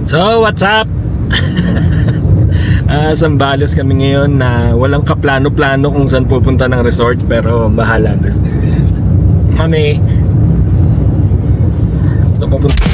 So, what's up? Zambales kami ngayon na walang kaplano-plano kung saan pupunta ng resort, pero bahala na. Kami ito papunta.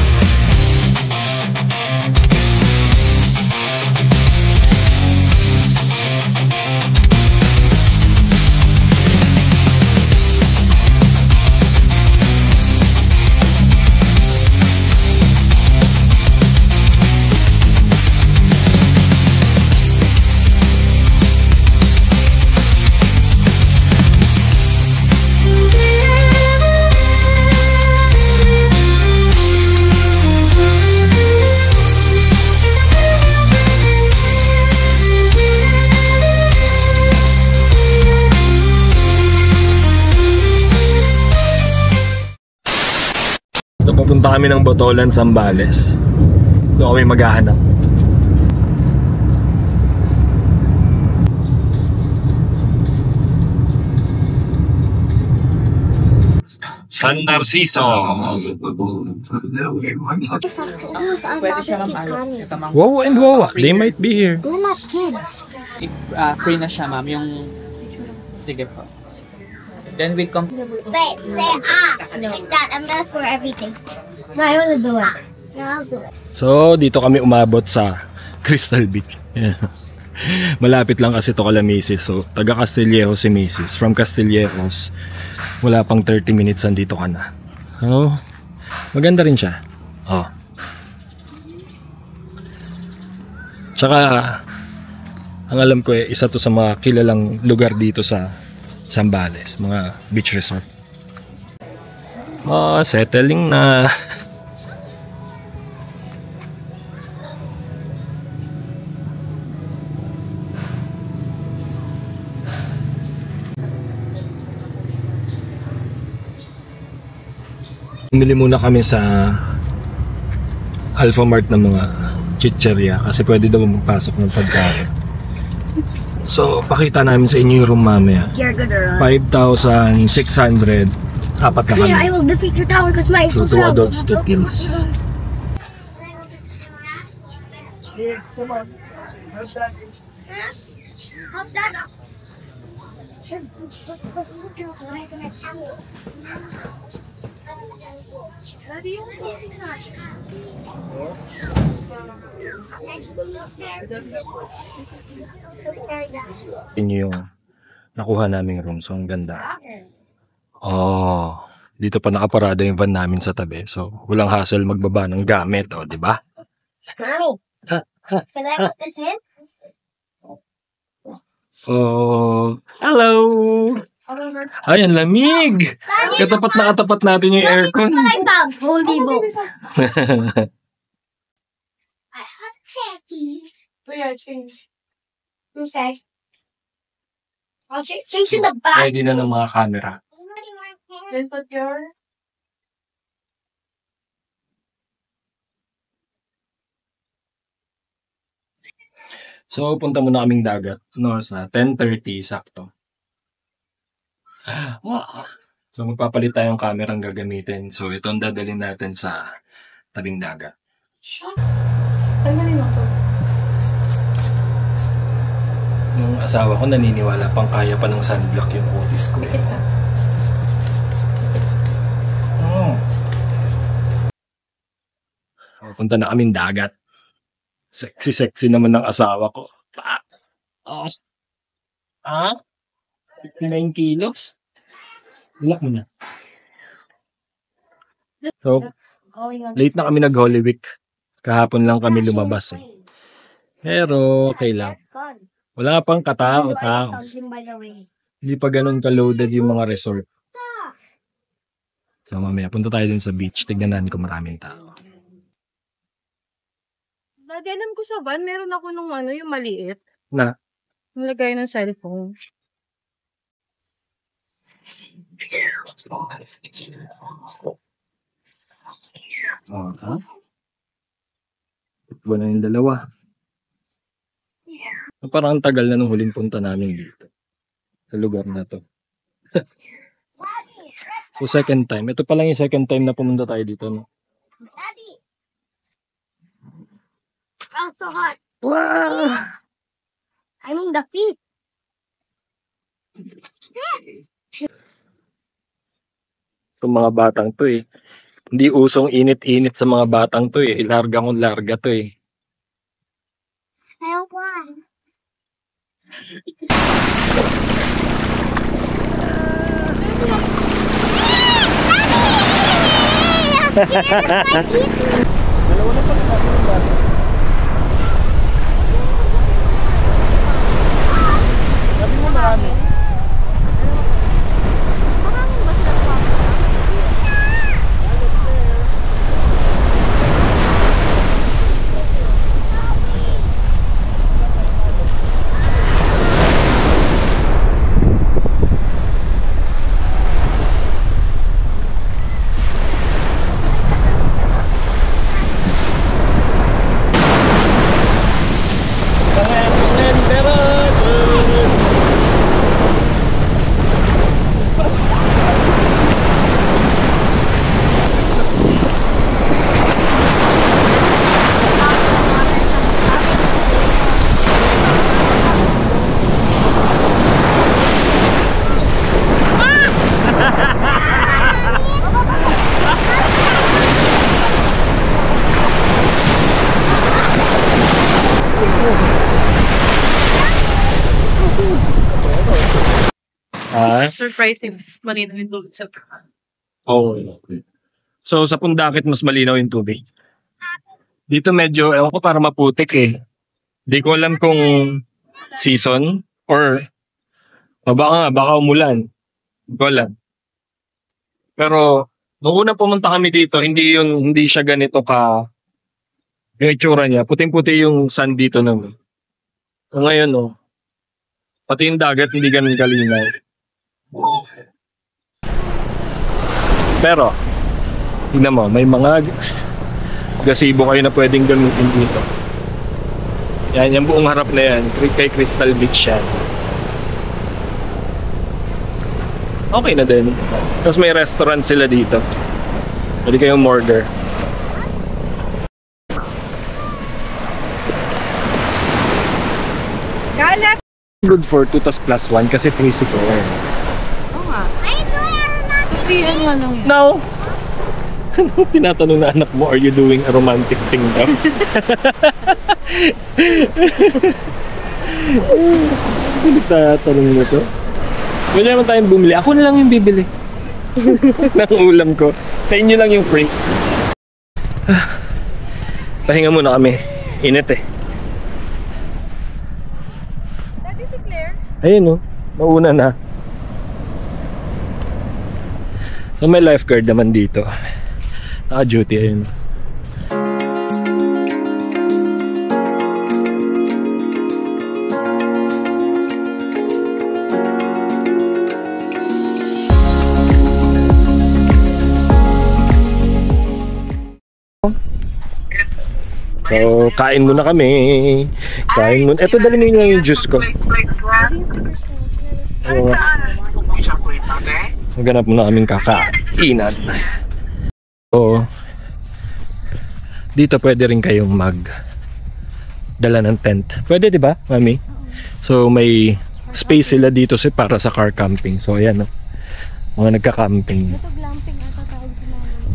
Papunta kami ng Botolan, Zambales. So kami maghahanap. San Narciso. Wow and wow, they might be here. They're not kids. Free na siya, ma'am. Yung... Sige po. Then we come... Wait, say like that. I'm better for everything. No, I want to do it. No, I'll do it. So dito kami umabot sa Crystal Beach. Yeah. Malapit lang kasi to kala Macy's. So taga Castillejo si Macy's. From Castillejos, wala pang 30 minutes andito ka na. So maganda rin siya. Oh. Tsaka ang alam ko isa to sa mga kilalang lugar dito sa Zambales, mga beach resort. Settling na. Bumili muna kami sa Alpha Mart ng mga chicheria kasi pwede daw magpasok ng pagkain. So, pakita namin sa inyo yung room mamaya. 5,600. Apat na kami. I will defeat your tower because my So, 2 adults, 2 kids. Inyo yung nakuha naming room. So, ang ganda. Oh, dito pa nakaparada yung van namin sa tabi. So, walang hassle magbaba ng gamit. O, di ba? Mommy, can I put this in? Oh, hello! Ay, ang lamig! Katapat na katapat natin yung aircon. What I found. Holy boat. I have panties. We are change. Okay. I'll change in the back. Ready na ng mga camera. Then put your... So, punta muna kaming dagat. Ano sa 10:30, sakto. So, magpapalit tayong camera ang gagamitin. So, ito ang dadalhin natin sa tabing dagat. Tanggalin mo to. Yung asawa ko naniniwala pang kaya pa ng sunblock yung kutis ko. Oh. Punta na kaming dagat. Sexy naman ng asawa ko. Oh. 59 kilos. Ilak mo na. So, late na kami nag-Holy Week. Kahapon lang kami lumabas eh. Pero, okay lang. Wala pang katao-tao. Hindi pa ganun ka-loaded yung mga resort. So, mamaya, punta tayo dun sa beach. Tignan ko maraming tao. Dati alam ko sa van, meron ako nung yung maliit. Na? Nalagay ng cellphone. Oh, ha? Ito na yung dalawa. Parang tagal na nung huling punta namin dito. Sa lugar na to. So second time. Ito pa lang yung second time na pumunta tayo dito. No? Oh, so hot. Wow! I mean the feet. Itong mga batang to eh. Hindi usong init-init sa mga batang to eh. Larga kong larga to eh. I don't want. Dalawa na pala natin yung bata. Sabi mo marami. Surprising. Malinaw yung tubig sa Oh. So sa Pundakit mas malinaw yung tubig. Dito medyo, ewan ko, para maputik eh. Di ko alam kung season or baka umulan. Di ko alam. Pero nung una pumunta kami dito, hindi siya ganito yung itsura niya. Puting-puti yung sand dito naman. So ngayon pati yung dagat hindi ganun kalinaw. Pero tingnan mo, may mga gazebo kayo na pwedeng gamitin dito. Yan, yung buong harap na yan, kay Crystal Beach yan. Okay na din. Tapos may restaurant sila dito. Pwede kayong order. Galap! Good for 2 tas plus 1 kasi free si Claire. Oo nga. Hindi, ano lang yun. No! Anong tinatanong na anak mo, are you doing a romantic thing daw? Tinatanong mo to? Pwede naman tayong bumili. Ako na lang yung bibili. ng ulam ko. Sa inyo lang yung free. Pahinga muna kami. Init eh. Daddy si Claire? Ayun mauna na. So may lifeguard naman dito. Naka-duty ayun. So, kain muna kami. Kain muna. Ito, dali mo lang yung juice ko. Maghanap muna kaming kakainan. So, dito pwede rin kayong dala ng tent. Pwede, di ba, mami? So, may space sila dito para sa car camping. So, ayan, mga nagka-camping.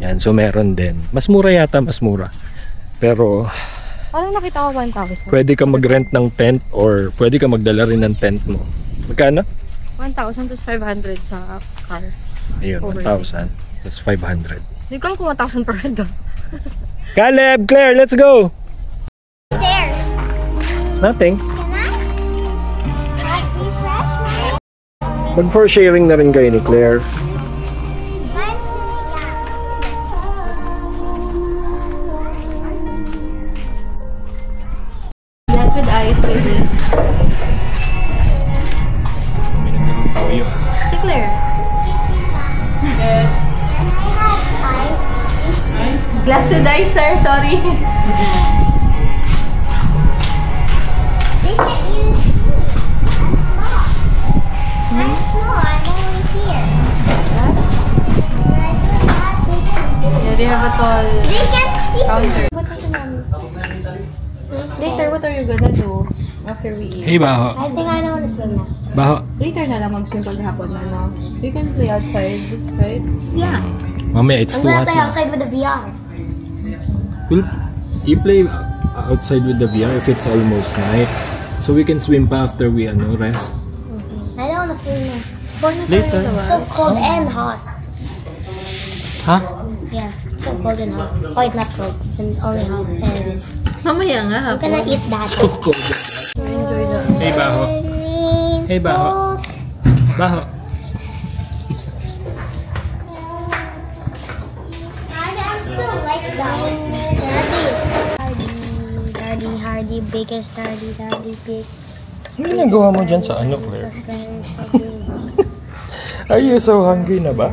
Yan, so meron din. Mas mura yata, mas mura. Pero Ano nakita ko 1,000? pwede ka mag-rent ng tent or pwede ka magdala rin ng tent mo. Magkano? 1,000 to 500 sa car. Ayun, 1,000 plus 500. Hindi ko kung 1,000 per head doon. Caleb, Claire, let's go! There. Nothing. Can I? Like refresh my Mag-for sharing na rin kayo ni Claire. Glass with ice, baby. Si Claire. Yes. Glass with ice, sir. Sorry. They can't even see. I'm small. I'm only here. Yeah, they have a tall They can't see. counter. Later, what are you gonna do after we eat? Hey, Baho. I think I don't want to swim now. Baho. Later na lang mag-swim paghapon na, no? You can play outside, right? Yeah. Mamaya, it's I'm too gonna hot play na. outside with the VR. Will you play outside with the VR if it's almost night? So we can swim pa after we rest. I don't want to swim now. Later. It's so cold and hot. Huh? Yeah, it's so cold and hot. Oh, it's not cold. And only hot. And Mamaya nga, I'm gonna eat that. So cold. Enjoy the... Hey, Baho. Hey, Baho. Baho. I still like that. Daddy, Hardy, biggest Daddy, big. Ano ginagawa mo dyan sa Claire? Are you so hungry na ba?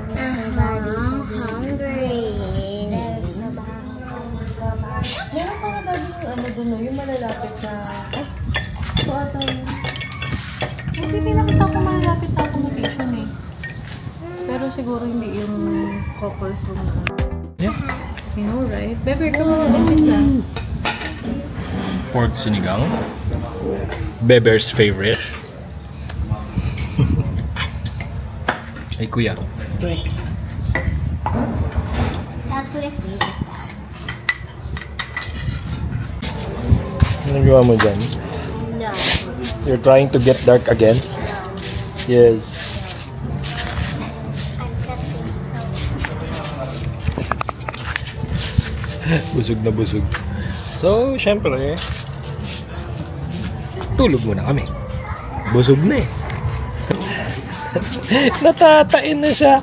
Hungry. Meron pa nga dati dun, yung malalapit na... Ay, ito ata yun. Hindi pinakita ko malalapit na accommodation eh. Pero siguro hindi yung couples room. Yeah. You know, right? Bebe, come on, let's sit down. Pork sinigang. Beber's favorite. Ay, kuya. That's what it's favorite. Ano gawa mo dyan? No. You're trying to get dark again? Yes. I'm testing. Busog na busog. So, syempre, tulog muna kami. Busog na eh. Natatain na siya.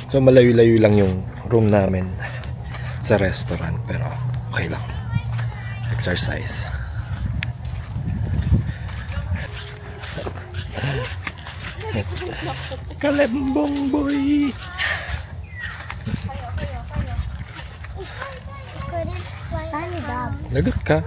So, malayo-layo lang yung room namin sa restaurant. Pero, okay lang. Exercise. Kalembong boy. Tiny dog. Lagot ka.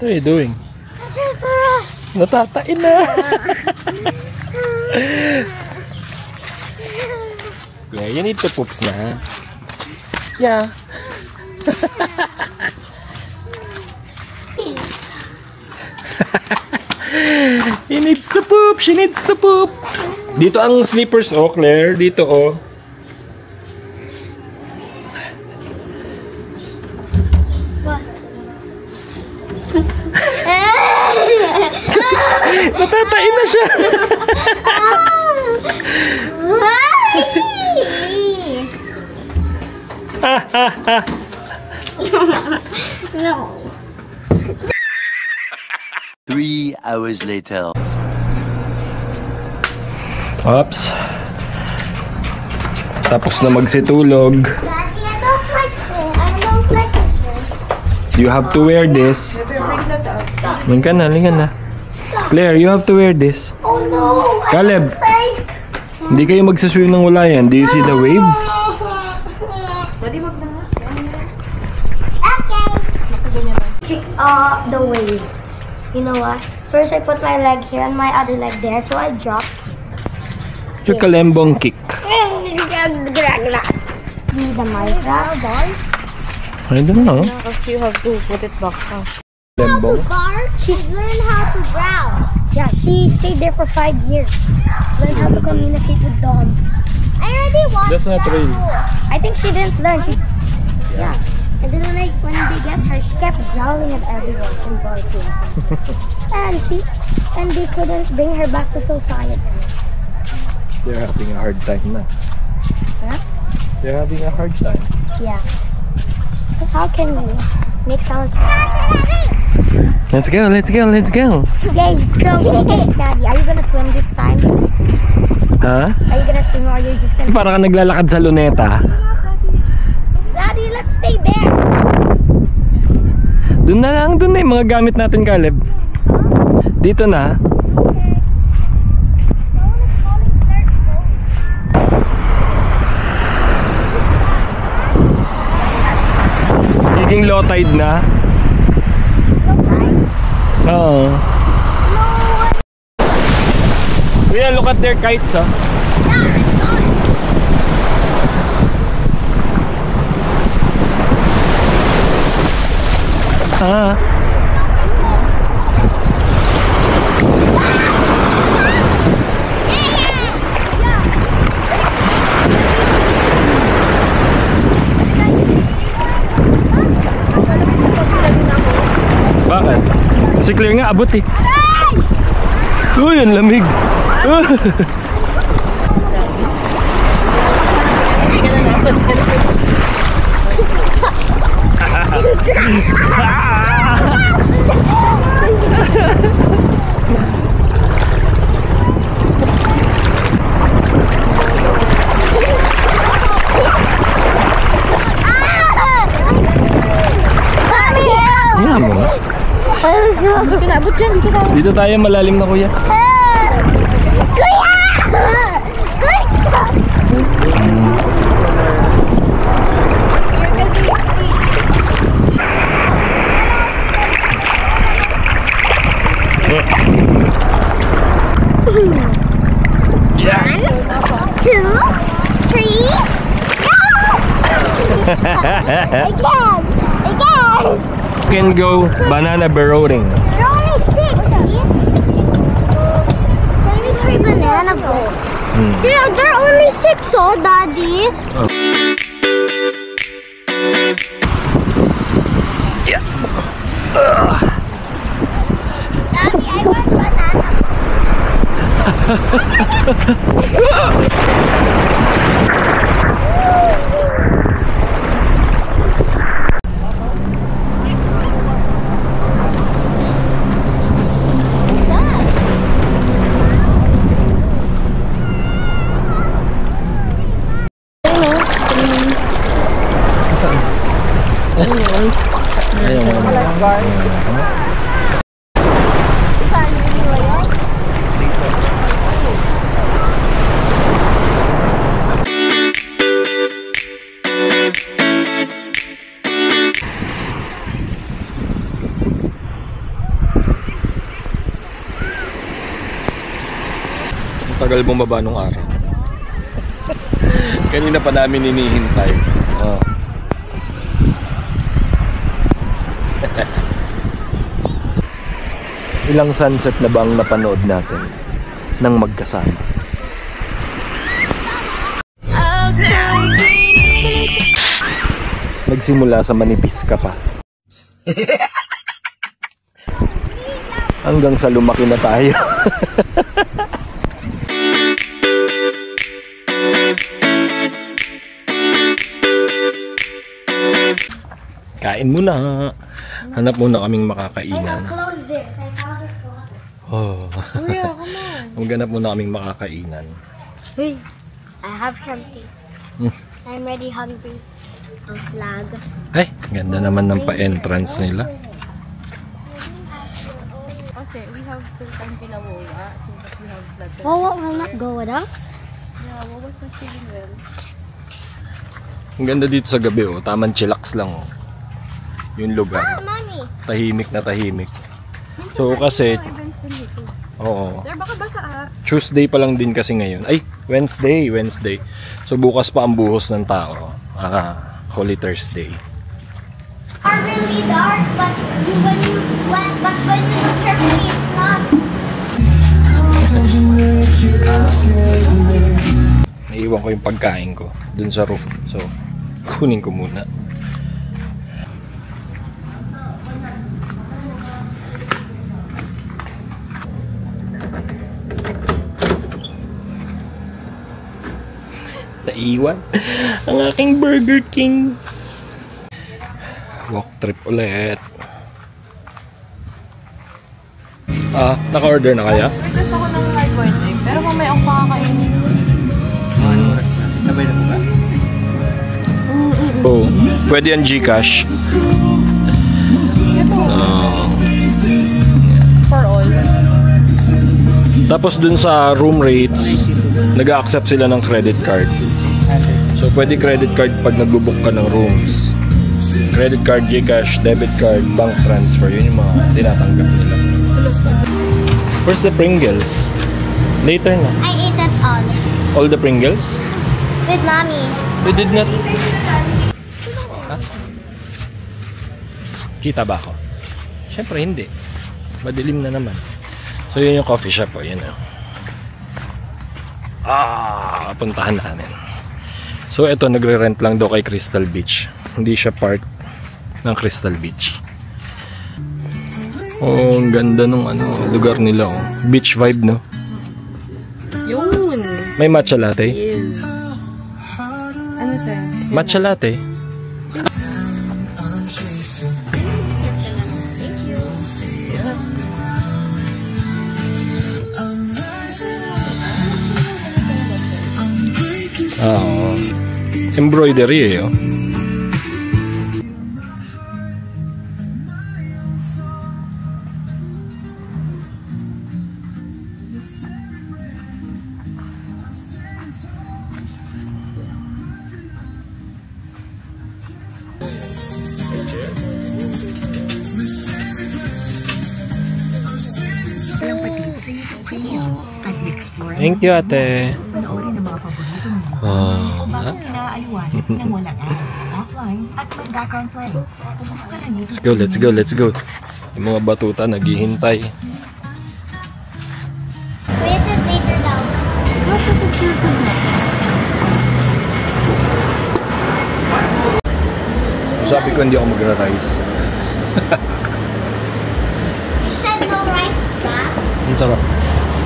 What are you doing? Natatain na. Yeah, you need to poops na. Yeah. He needs to poop. She needs to poop. Dito ang slippers, oh, Claire. Dito, oh. What? Natatain na siya. No. 3 hours later. Oops. Tapos na magsitulog. Daddy, I don't like swim. I don't like to swim. You have to wear this. Lingan na. Claire, you have to wear this. Oh no! Caleb. Like. Hindi kayo magsaswim ng wala yan. Do you see the waves? Daddy, wag na nga. Okay. Kick the wave. You know what? First I put my leg here and my other leg there, so I drop. Your kalembong kick. Need the Minecraft ball. I don't know. Because you have to put it back now. Kalembong. She's learned how to drown. Yeah, she stayed there for 5 years. Learned how to communicate with dogs. I already watched That's not that. real. I think she didn't learn. Yeah. And then when they get her, she kept growling at everyone and barking. and they couldn't bring her back to society. They're having a hard time na. Huh? They're having a hard time. Yeah. Because how can you make sound? Let's go. Guys, go. Hey, Daddy, are you gonna swim this time? Ha? Are you gonna swim or are you just gonna... Para ka naglalakad sa luneta. Daddy, let's stay there. Doon na yung mga gamit natin, Caleb. Dito na. low tide na. Oo. Kuya, look at their kites, ah. Ah. Bakit? Si Claire nga abot eh. Uy, ang lamig. Dito tayo, malalim na kuya. Yeah. 1, 2, 3, go! Again! Can go banana burrowing. There are only 6, see? Maybe 3 banana boats. There are only 6, oh, Daddy. Oh. Yeah. Daddy, I want banana. Tagal bumaba nung araw. Kanina pa namin hinihintay. Oh. Ilang sunset na ba ang napanood natin nang magkasama? Nagsimula sa manipis ka pa. Hanggang sa lumaki na tayo. Kain muna. Hanap muna kaming makakainan. Close this. I have a phone. Oh. Kuya, come on. Maghanap muna kaming makakainan. Hey, I have something. I'm already hungry. A flag. Ay, ganda naman ng pa-entrance nila. Kasi we have still time kila Wawa. So that we have blood. Wawa will not go with us. Yeah, Wawa's not feeling well. Ang ganda dito sa gabi, oh. Tamang chillax lang, oh. Yung lugar. Mommy. Tahimik na tahimik. So kasi, oo. There, baka basa Tuesday pa lang din kasi ngayon. Ay, Wednesday. So bukas pa ang buhos ng tao. Holy Thursday. Are really dark, but when you look carefully, it's not. Naiiwan ko yung pagkain ko dun sa room. So, kunin ko muna. Naiwan ang aking Burger King. Walk trip ulit. Naka-order na kaya? Request ako ng hard boiled egg. Pero mamaya ako pakakainin. Nabay na po ba? Oh, pwede yan Gcash. Ito. For all. Tapos dun sa room rates, nag-accept sila ng credit card. So pwede credit card pag nag-book ka ng rooms. Credit card, Gcash, debit card, bank transfer. Yun yung mga tinatanggap nila. Where's the Pringles? Later na. I ate that all. All the Pringles? With mommy. You did not. Ha? Kita ba ako? Siyempre hindi. Madilim na naman. So yun yung coffee shop. Yun o. Puntahan namin. So ito, nagre-rent lang daw kay Crystal Beach. Hindi siya part ng Crystal Beach. Oh, ang ganda nung lugar nila. Oh. Beach vibe, no? Yun. May matcha latte? Yes. Ano sa'yo? Matcha latte? Embroidery oh. Thank you, ate. Panoorin ang mga paboritong mo. Habang inaaliwanag ng walang ad, offline at may background play. Let's go. Yung mga batuta naghihintay. Visit later daw. Sabi ko hindi ako magra-rice. You said no rice, ba? Ang sarap.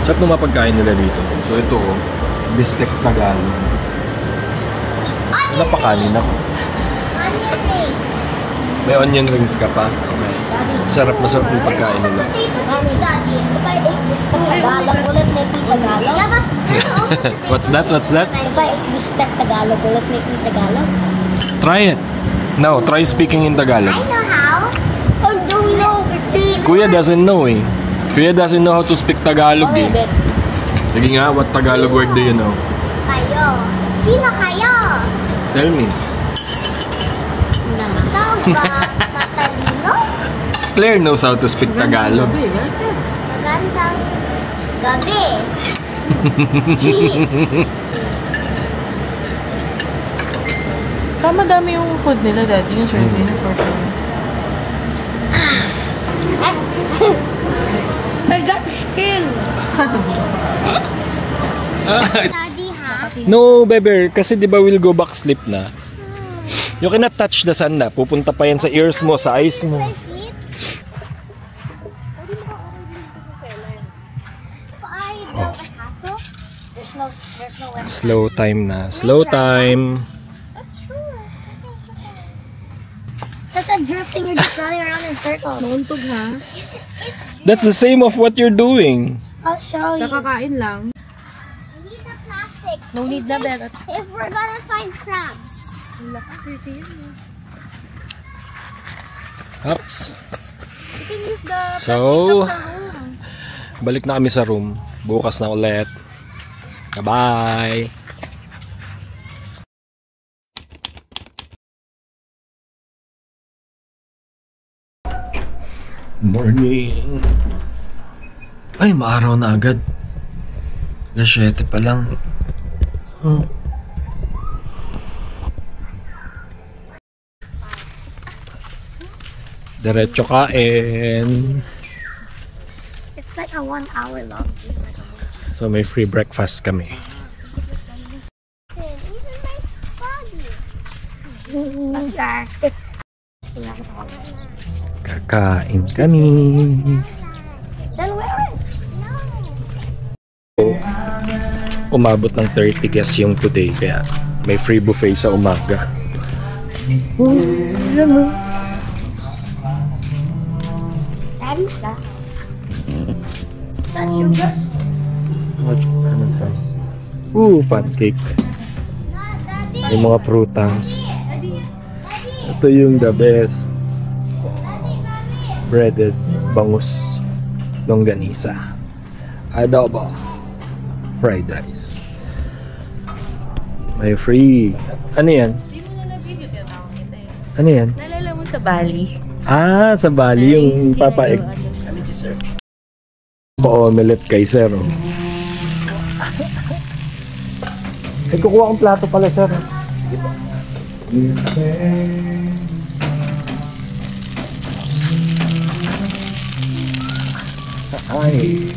Sarap ng mga pagkain nila dito. So ito oh, bistek Tagalog. Napakanin ako. Onion rings. May onion rings ka pa. Okay. Sarap na sarap ng There's pagkain also nila. potato chips, Daddy. If I ate bistek Tagalog, will it make me Tagalog? Yeah, but there's also potato What's that? What's that? If I ate bistek Tagalog, will it make me Tagalog? Try it. No, try speaking in Tagalog. I know how. Oh, do we know? Kuya doesn't know eh. Kuya doesn't know how to speak Tagalog eh. Sige nga, what Tagalog word do you know? Kayo. Sino kayo? Tell me. Ikaw ba matalino? Claire knows how to speak Tagalog. Magandang gabi. Tama dami yung food nila, Daddy. Yung serving for sure. I got skin. Daddy, ha? No, Beber, kasi di ba we'll go back sleep na. You cannot touch the sun na. Pupunta pa yan sa ears mo, sa eyes mo. My feet? I built a castle. There's no way. Slow time na. Slow time. That's true. That's a drifting. You're just running around in circles. Nauntog, ha? That's the same of what you're doing. I'll show you. Nakakain lang. I need the plastic. No need na, Bebet. If we're gonna find crabs. Ups. So, balik na kami sa room. Bukas na ulit. Bye-bye. Morning. Ay, maaraw na agad. Alas 7 pa lang. Diretso kain. It's like a 1 hour long. So may free breakfast kami. Even my body. That's our stick. Kakain kami. Then wear it. Umabot ng 30 guests yung today, kaya may free buffet sa umaga. Daddy's that. That's sugar. What's ano pa? Pancake. May mga prutas. Ito yung the best. Breaded bangus longganisa. Adobo. Fried rice. May free. Ano yan? Hindi mo na na-video tinatawag kita eh. Ano yan? Nalala Sa Bali. Ah, sa Bali yung papaik. Pa-omelette kay sir. Oh. Ay, kukuha akong plato pala, sir. Ay.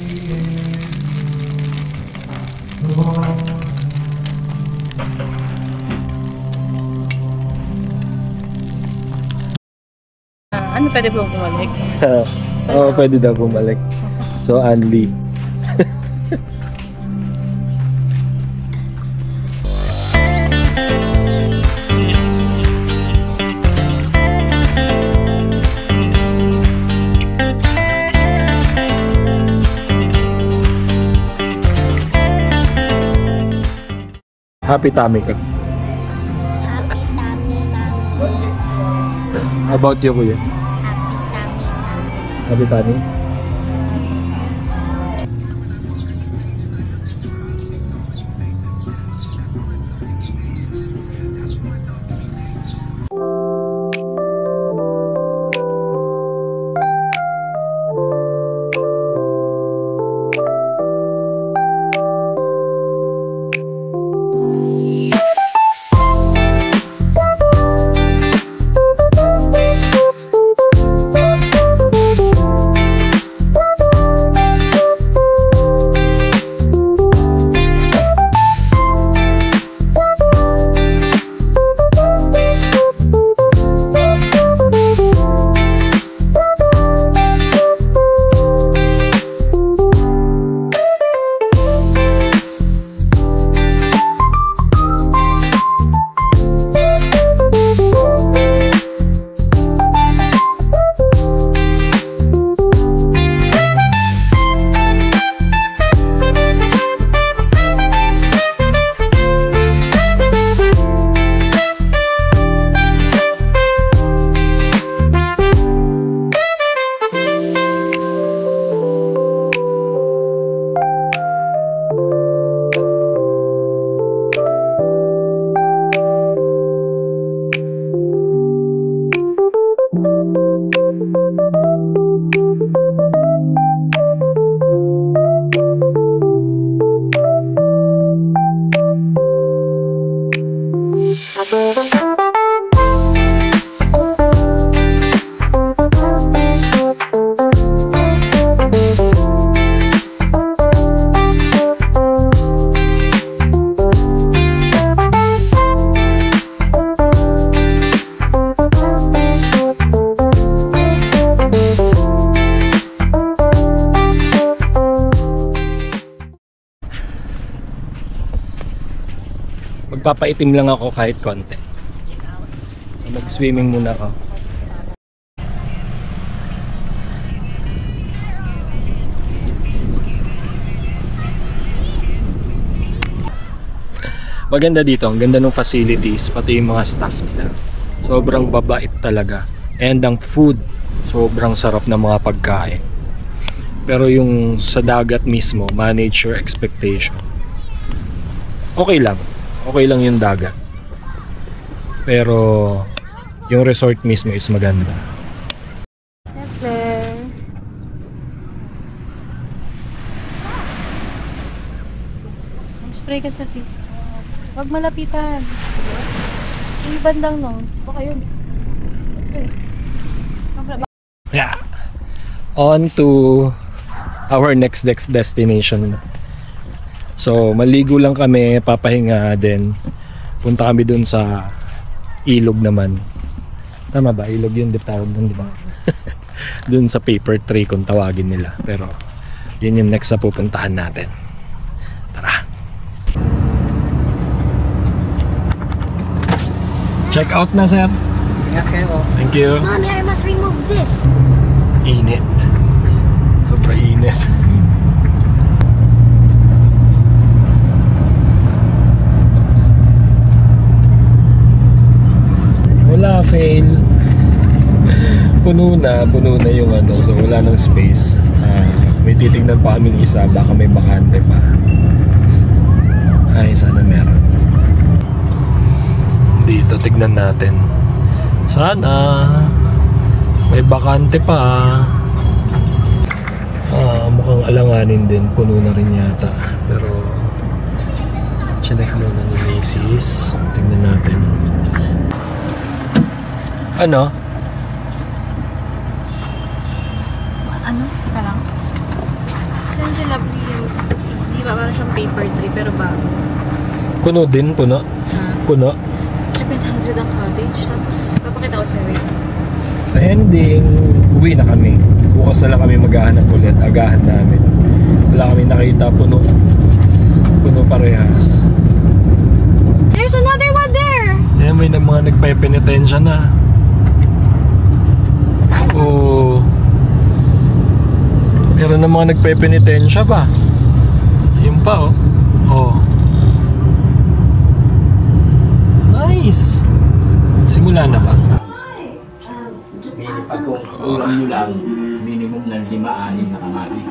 Ano pwede po bumalik? Oo, pwede daw bumalik. So, Anli. Happy tummy ka. Happy tummy, mommy. How about you, kuya? Happy tummy? Magpapaitim lang ako kahit konti. Mag-swimming muna ako. Maganda dito, ang ganda ng facilities, pati yung mga staff nila. Sobrang babait talaga. And ang food, sobrang sarap ng mga pagkain. Pero yung sa dagat mismo, manage your expectation. Okay lang. Okay lang yung dagat. Pero yung resort mismo is maganda. Yes, Claire. Spray ka sa face. Huwag malapitan. Yung bandang nose. Baka yun. Okay. Yeah. On to our next destination. So, maligo lang kami, papahinga din. Punta kami dun sa ilog naman. Tama ba? Ilog yun, di ba? Dun sa paper tree kung tawagin nila. Pero, yun yung next na pupuntahan natin. Tara! Check out na, sir. Thank you. Mommy, I must remove this. Init. Sobra init. Wala, fail. Puno na yung ano, so wala nang space. May titignan pa kaming isa, baka may bakante pa. Ay, sana meron. Dito, tignan natin. Sana. May bakante pa. Mukhang alanganin din. Puno na rin yata. Pero chinek muna ni Macy's. Tingnan natin. Ano? Ano? Teka lang. Saan sila di ba parang siyang paper tray pero bago? Puno din? Puno? Puno? 500 ang cottage. Tapos papakita ko sa'yo. Ending, uwi na kami. Bukas na lang kami maghahanap ulit. Agahan namin. Wala kami nakita. Puno. Puno parehas. There's another one there! Eh, may mga nagpe-penitensya na. Oh. Meron na mga nagpe-penitensya pa. Yun pa, oh. Oh. Nice. Simula na ba? Pag ulam nyo lang, minimum ng 5-6 na kamali.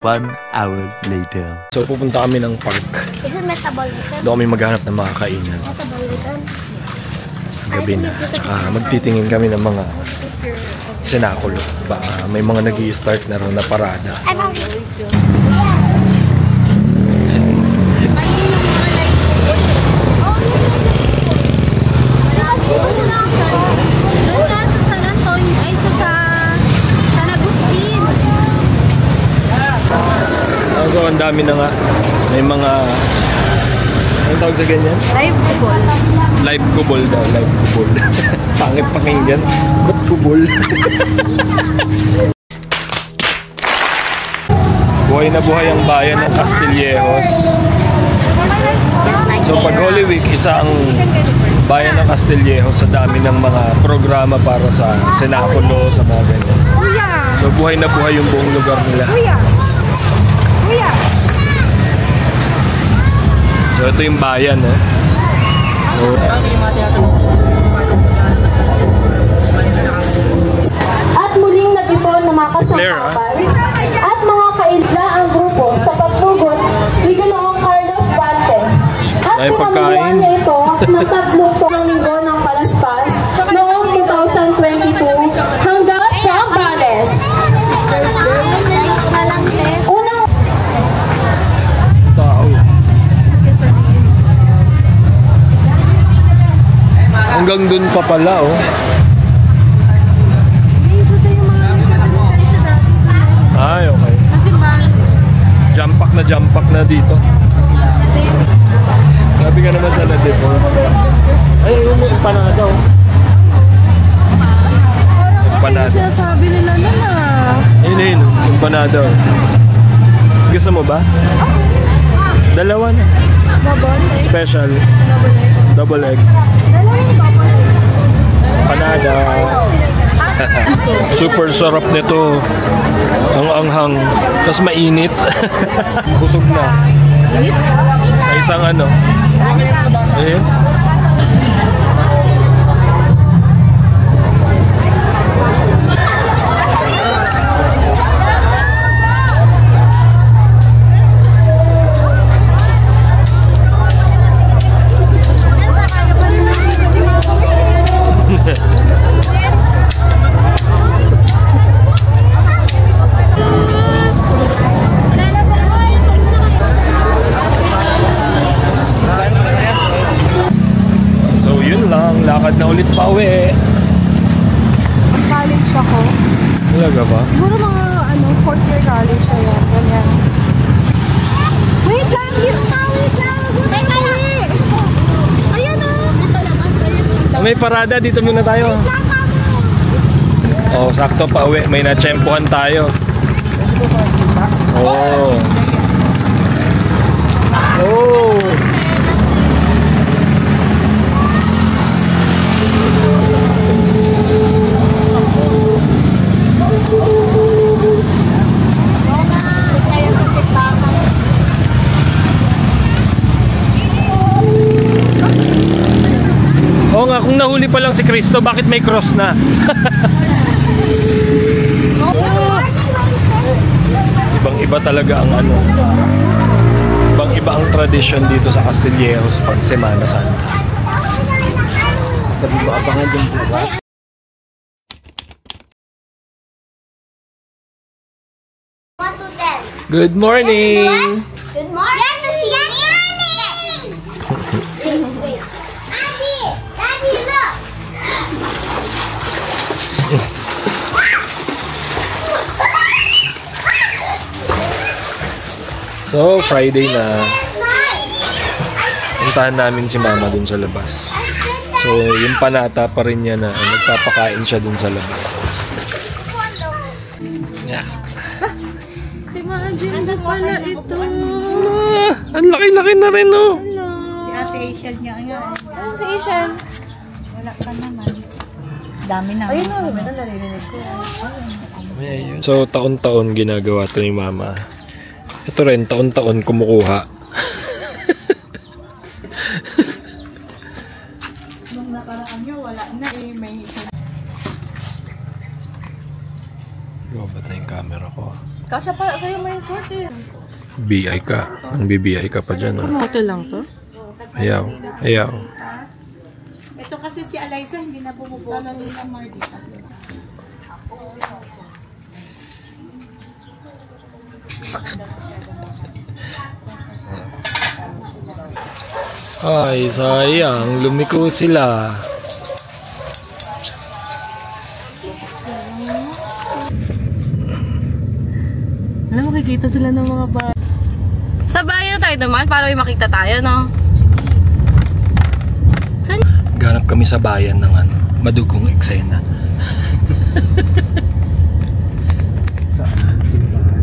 1 hour later. So pupunta kami ng park. Is it metabolism? Doon kami maghanap ng mga kainan. Metabolism? Gabi na. Tsaka magtitingin kami ng mga sinakulo. Baka may mga nag-i-start na raw na parada. I found it. Doon na sa San Antonio, ay sa San Agustin. So, ang dami na nga. May mga... Anong tawag sa ganyan? Live football. Live kubol daw. Live kubol. Pangit pakinggan. Ba't kubol? Buhay na buhay ang bayan ng Castillejos. So pag Holy Week, isa ang bayan ng Castillejos sa dami ng mga programa para sa senakulo, sa mga ganyan. So buhay na buhay yung buong lugar nila. So ito yung bayan, eh. So, At muling nag-ipon ng mga kasangkapan at mga kaidla ang grupo sa pagtugot ni Ginoong Carlos Bante. At Ay, pagkain. pinamumuhan niya ito ng 3 ng linggo ng Palaspas noong 2022 hanggang Zambales. Unang tao. Hanggang dun pa pala, oh. Ay, okay. Jump pack na dito. Grabe ka naman sa dito. Ay, yun yung empanada, oh. Empanada. Sinasabi nila na. Ayun, empanada, oh. Gusto mo ba? Dalawa na. Special. Double egg. Empanada. Super sarap nito. Ang anghang. Tapos mainit. Busog na. Sa isang ano. Ayun. Lakad na ulit pa uwi. College ako. Talaga ba? Siguro mga 4th year college na yan. Ganyan. Wait lang! Dito ka! Wait lang! Huwag tayo uwi! Ayan o! May parada. Dito muna tayo. Oh, sakto pa uwi. May natsyempohan tayo. Oh. Oh. Oo nga, kung nahuli pa lang si Cristo, bakit may cross na? Ibang-iba talaga ang ano. Ibang-iba ang tradisyon dito sa Castillejos pag Semana Santa. Sabi mo, abangan yung bukas. Good morning! Good morning! Daddy, look! So, Friday na. Puntahan namin si Mama dun sa labas. So, yung panata pa rin niya na nagpapakain siya dun sa labas. Yeah. Si Majin na pala ito. Ang laki-laki na rin, oh. Si Ate Asian niya ngayon. Saan si Ishan? Wala ka naman. Dami na. Ayun nga, may narinig ko. So, taon-taon ginagawa ito ni Mama. Ito rin, taon-taon kumukuha. Nung nakaraan niya, wala na eh. May Ba't na yung camera ko? Kasya pa sa'yo may short eh. BI ka. Ang BBI ka pa dyan, oh. Hotel lang to? Ayaw. Ayaw. ito kasi si Eliza, hindi na bumubuo na nila Mardita. Ay, sayang. Lumiko sila. Alam mo, makikita sila ng mga bayan. Sa bayan tayo naman, para may makita tayo, no? Saan? Ganap kami sa bayan ng madugong eksena.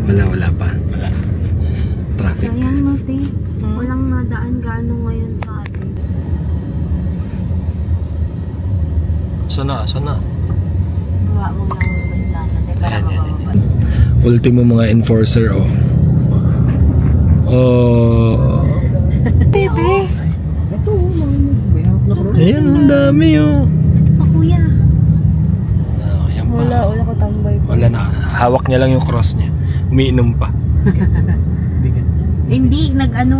Wala pa. Wala. Traffic. Sayang no, te. Walang nadaan gaano ngayon sa atin. Sana. Buwa mo lang bintana. Yan. Ultimo mga enforcer, oh. Oh. Bebe. Ayan, ang dami, oh. Ito pa, kuya. Ayan pa. Wala ko tambay pa. Wala na. Hawak niya lang yung cross niya. Umiinom pa. Hindi,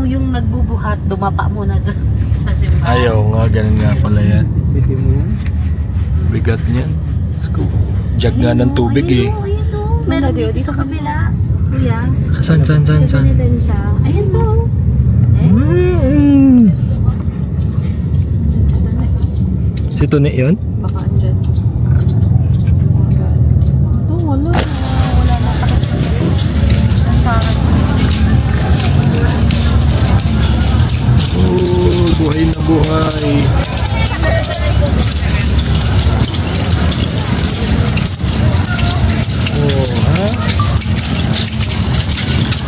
yung nagbubuhat, dumapa muna doon sa simbahan. Ayaw nga, ganun nga pala yan. Bigat niyan. Jag nga ng tubig, eh. Meron dito sa kabila. Kuya. San? Din siya. Ayan po. Si Tuni yun? Baka andyan. Ito, wala. Wala na. Oh, buhay na buhay. Oh, ha?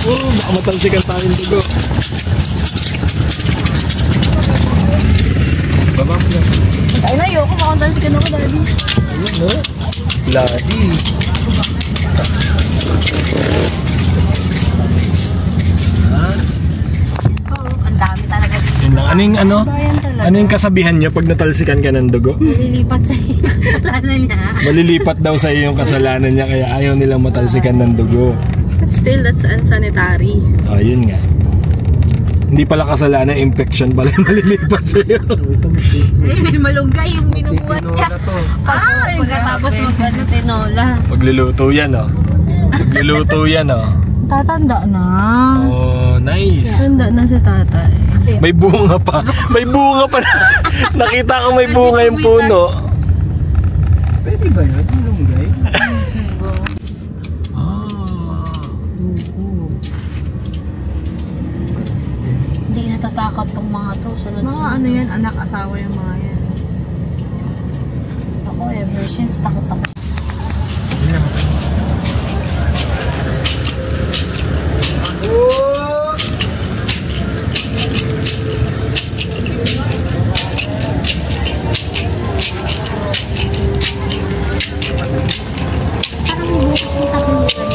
Oh, baka matalsikan tayong dugo. Baba mo lang. Ay na, ayoko. Makontansikan ako, daddy. Ayun, no? Bloody. Ha? Ang dami talaga dito. Yun lang. Ano yung kasabihan nyo pag natalsikan ka ng dugo? Malilipat sa kasalanan niya. Malilipat daw sa iyo yung kasalanan niya kaya ayaw nilang matalsikan ng dugo. But still, that's unsanitary. Oh, yun nga. Hindi pala kasalanan, infection pala yung malilipat sa iyo. May malunggay yung binubuhat niya. Pagkatapos tinola. Pagluluto yan, oh. Pagluluto yan, oh. Tatanda na. Oh, nice. Tanda na si tatay. May bunga pa. May bunga pa na. Nakita ko may bunga yung puno. Pwede ba yun? Malunggay? Hindi natatakot tong mga to. Mga ano yan, anak, asawa yung mga yan. Ako ever since takot ako.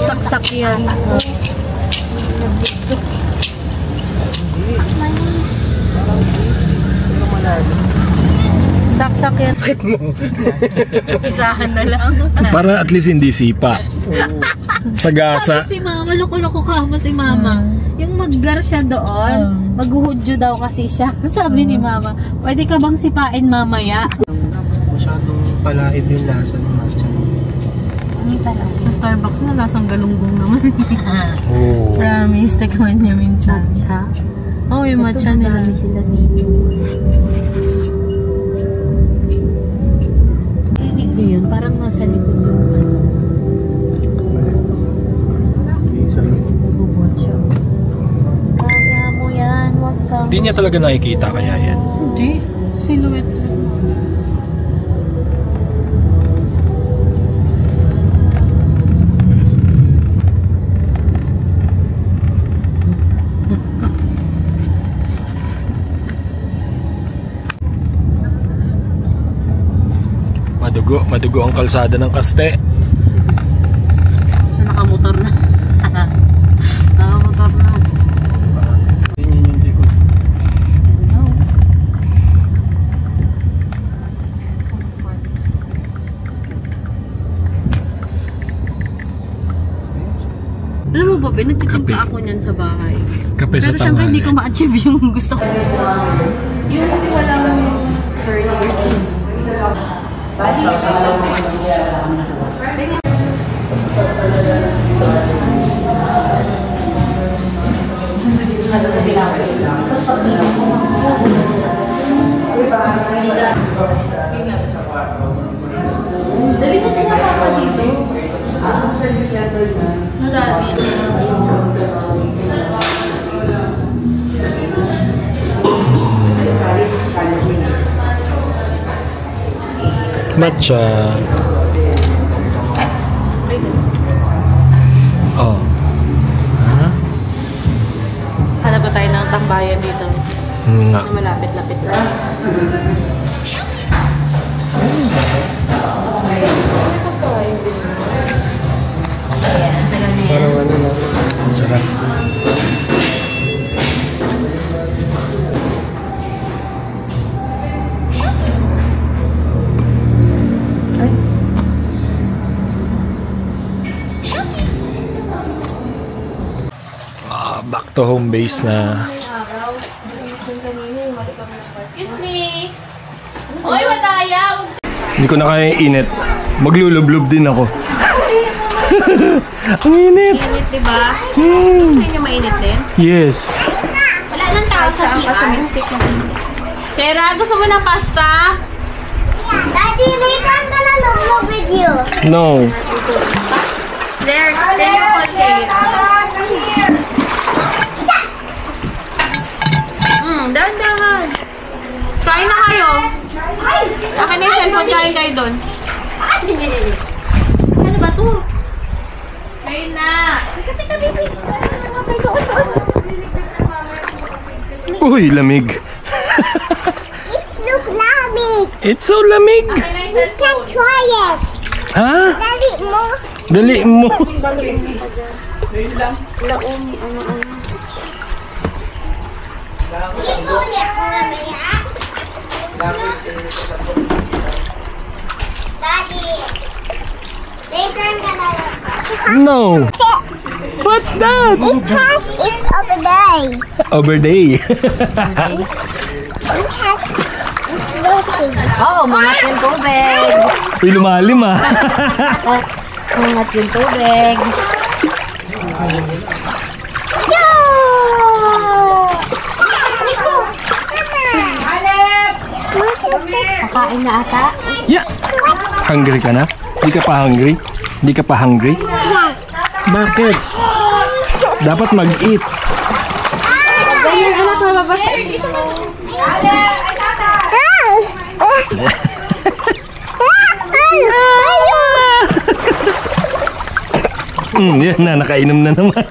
Saksak yan. Saksak yan. Bakit mo? Isahan na lang. Para at least hindi sipa. Sagasa. Si mama, loko-loko ka mo si mama. Yung maggar siya doon, maghuhudyo daw kasi siya. Sabi ni mama, pwede ka bang sipain mamaya? masyadong talahib yung lasa ng matcha. Sa Starbucks na lasang galunggong naman. Oh. Promise, tikman niya minsan. Oo, yung matcha nila. Sila dito. Rinig ko yun, parang nasa likod yung ano. Bubot siya. Kaya mo yan, wag ka. Hindi niya talaga nakikita kaya yan. Hindi. Silhouette. Madugo ang kalsada ng Kaste. Siya nakamotor na. Nakamotor na. Yun yung likod. Alam mo ba, pinagtitimpa Kape. ako niyan sa bahay. Kape sa Pero syempre hindi ko tanghali. ma-achieve yung gusto ko. Yung walang curly. Dali mo sila papa dito. Nadali. Matcha. Oh. Ha? Hanap ko tayo ng tambayan dito. Nga. Malapit-lapit lang. Ang sarap. Back to home base na. Excuse me! Hoy, Madaya! Hindi ko na kaya yung init. Maglulublob din ako. Ang init! Mainit, diba? Sa inyo mainit din? Yes. Wala nang tao sa CR. Tera, gusto mo ng pasta? Daddy, later I'm gonna love with you. No. There, then you call Kate. Dahan-dahan. Kain na kayo. Akin na yung cellphone, kain kayo doon. Ano ba to? Kain na. Teka, baby. Uy, lamig. It's look lamig. It's so lamig. Akin na yung You can cellphone. try it. Ha? Daddy, mo. Dali mo. Daddy, later I'm gonna No. What's that? It's over there. Over day. Oh, mangat yung tubig. Uy, lumalim ah. Mangat yung tubig. Kakain na ata? Yeah. Hungry ka na? Hindi ka pa hungry? Hindi ka pa hungry? Bakit? Dapat mag-eat. Ganyan anak na babasa. Yan na, nakainom na naman.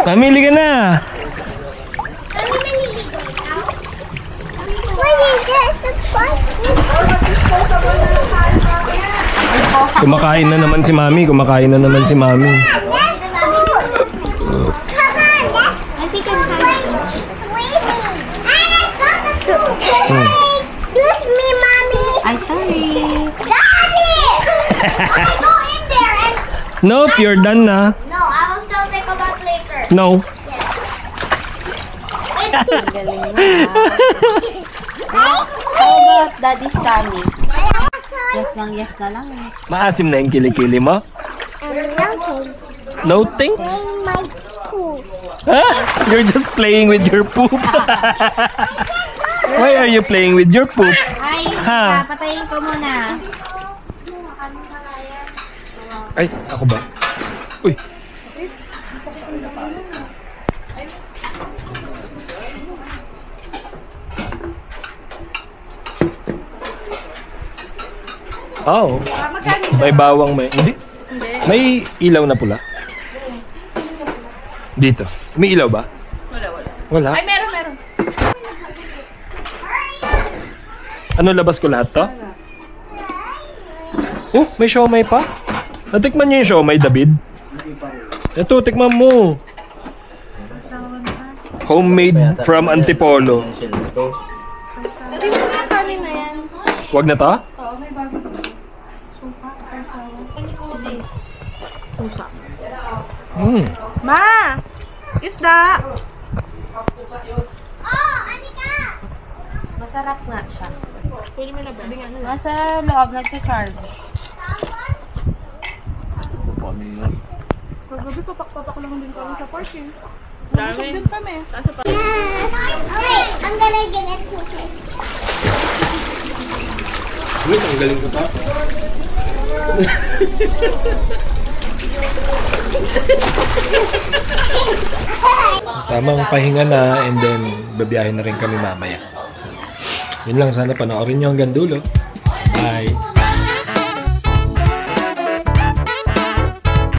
Mamili ka na. Kumakain na naman si Mami. Kumakain na naman si Mami. Excuse me, Mommy. Ay, sorry. Daddy! I go in there and... Nope, you're done na. No, I will still take a bath later. No. How about Daddy's tummy? Yes na lang eh. Maasim na yung kilikili mo? No thanks? My poop. Ah, you're just playing with your poop. Why are you playing with your poop? Ay, Ha? patayin ko muna. Ay, ako ba? Uy. Oh. May bawang may. Hindi. May ilaw na pula. Dito. May ilaw ba? Wala. Ay, meron. Ano, labas ko lahat to? Oh, may siomay pa. Natikman niyo yung siomay, David? Ito, tikman mo. Homemade from Antipolo. Dati mo na yung kanin na yan. Wag na to? Oo, may bago pa. Pusa. Ma! Isda! Masarap nga siya. Pwede mo na ba? Nasa loob, nagsa-charge. Paggabi ko, pakpapak lang din kami sa parking. Dami. Din kami. Okay, I'm gonna give it cookie. Wait, ang galing ko pa. Tamang pahinga na and then babiyahin na rin kami mamaya. So, yun lang, sana panoorin nyo hanggang dulo. Bye!